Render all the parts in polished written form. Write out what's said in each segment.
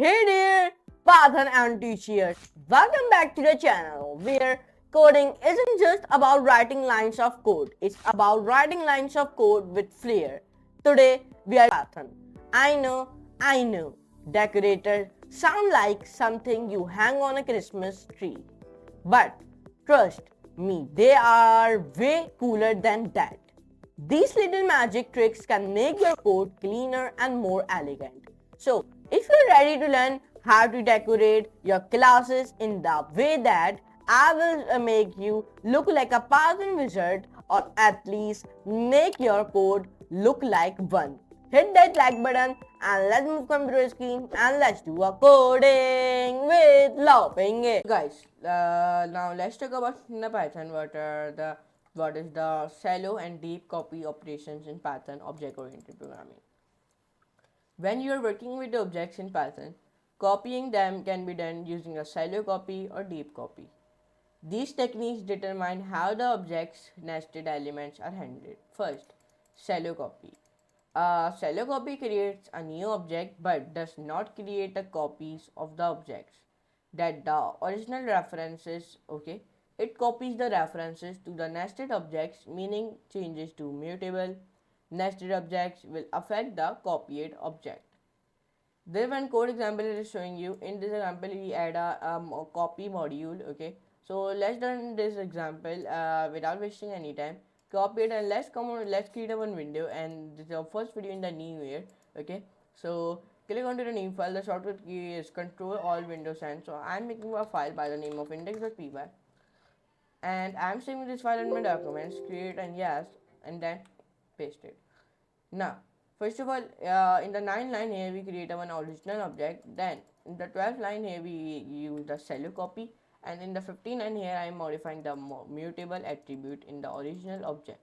Hey there, Python enthusiasts. Welcome back to the channel where coding isn't just about writing lines of code, it's about writing lines of code with flair. Today we are Python. I know, decorators sound like something you hang on a Christmas tree. But trust me, they are way cooler than that. These little magic tricks can make your code cleaner and more elegant. So, if you're ready to learn how to decorate your classes in the way that I will make you look like a Python wizard, or at least make your code look like one, hit that like button and let's move computer screen and let's do a coding with laughing it. Guys, now let's talk about in the Python what is the shallow and deep copy operations in Python object oriented programming. When you are working with the objects in Python, copying them can be done using a shallow copy or deep copy. These techniques determine how the object's nested elements are handled. First, shallow copy. A shallow copy creates a new object but does not create a copies of the objects that the original references. Okay, it copies the references to the nested objects, meaning changes to mutable nested objects will affect the copied object. This one code example is showing you. In this example we add a copy module. Okay, so let's run this example without wasting any time. Copy it and let's create a one window, and this is our first video in the new year. Okay, so click onto the new file. The shortcut key is control all windows, and so I'm making a file by the name of index.py, and I'm saving this file in my documents, create and yes, and then paste it. Now, first of all, in the 9th line here we create one original object. Then in the 12th line here we use the shallow copy, and in the 15th line here I am modifying the mutable attribute in the original object.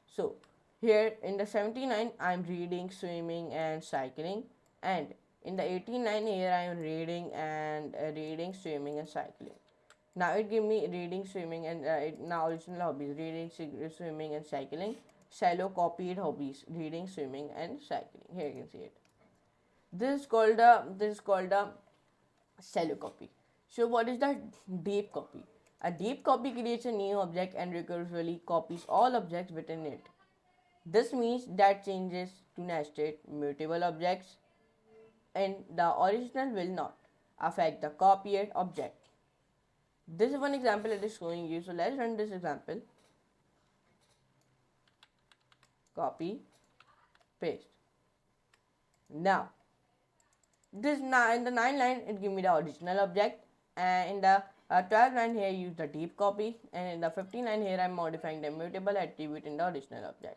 So here in the 79 I am reading, swimming and cycling, and in the 18 line here I am reading, swimming and cycling. Now it give me reading, swimming, and now original hobbies: reading, swimming, and cycling. Shallow copied hobbies: reading, swimming, and cycling. Here you can see it. This is called a shallow copy. So what is the deep copy? A deep copy creates a new object and recursively copies all objects within it. This means that changes to nested mutable objects and the original will not affect the copied object. This is one example it is showing you. So let's run this example. Copy, paste. Now this now in the 9 line it give me the original object, and in the 12 line here use the deep copy, and in the 15 line here I'm modifying the mutable attribute in the original object.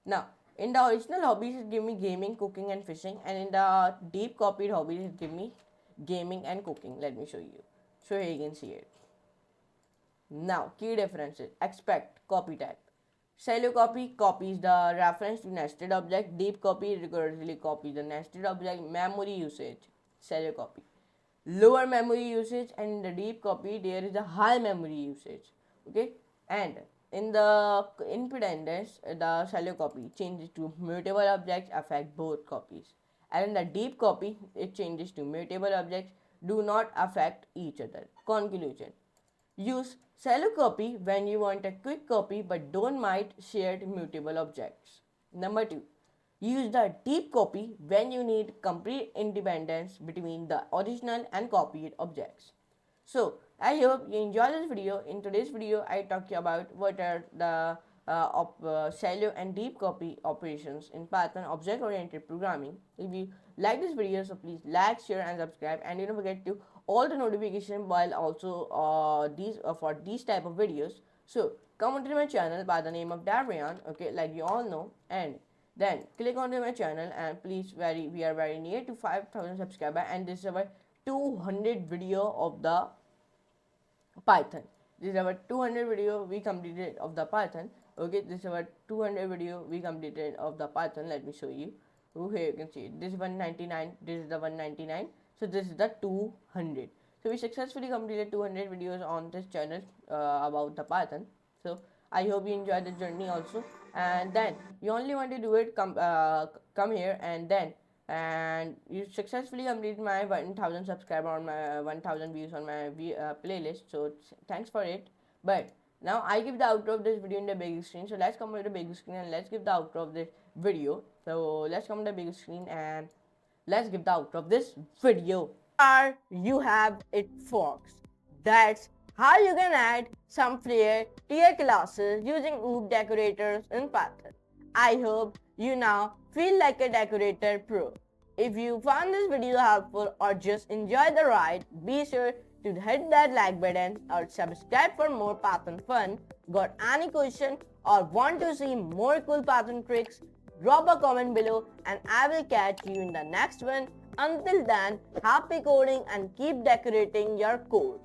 Now in the original hobbies it give me gaming, cooking and fishing, and in the deep copied hobbies it give me gaming and cooking. Let me show you. So here you can see it. Now key differences: expect copy type. Shallow copy copies the reference to nested object. Deep copy recursively copies the nested object. Memory usage: shallow copy lower memory usage, and in the deep copy there is a high memory usage. Okay, and in the impedance the shallow copy changes to mutable objects, affect both copies, and in the deep copy it changes to mutable objects, do not affect each other. Conclusion: use shallow copy when you want a quick copy but don't mind shared mutable objects. Number 2. Use the deep copy when you need complete independence between the original and copied objects. So, I hope you enjoyed this video. In today's video, I talked about what are the shallow and deep copy operations in Python object-oriented programming. If you like this video, so please like, share, and subscribe, and don't forget to all the notification while also for these type of videos. So come onto my channel by the name of Rayyan, okay, like you all know, and then click onto my channel, and please we are very near to 5,000 subscribers, and this is our 200 video of the Python. This is our 200 video we completed of the Python. Okay, this is our 200 video we completed of the Python. Let me show you. Oh, here you can see it. This is 199. This is the 199. So this is the 200. So we successfully completed 200 videos on this channel about the Python. So I hope you enjoyed the journey also. And then you only want to do it, come here, and then and you successfully completed my 1000 subscriber on my 1000 views on my playlist, so thanks for it. But now I give the outro of this video in the big screen, so let's come to the big screen and let's give the outro of this video. So let's come to the big screen and let's give the outro of this video. You have it, folks. That's how you can add some flair to your classes using OOP decorators in Python. I hope you now feel like a decorator pro. If you found this video helpful or just enjoyed the ride, be sure to hit that like button or subscribe for more Python fun. Got any question or want to see more cool Python tricks? Drop a comment below and I will catch you in the next one. Until then, happy coding and keep decorating your code.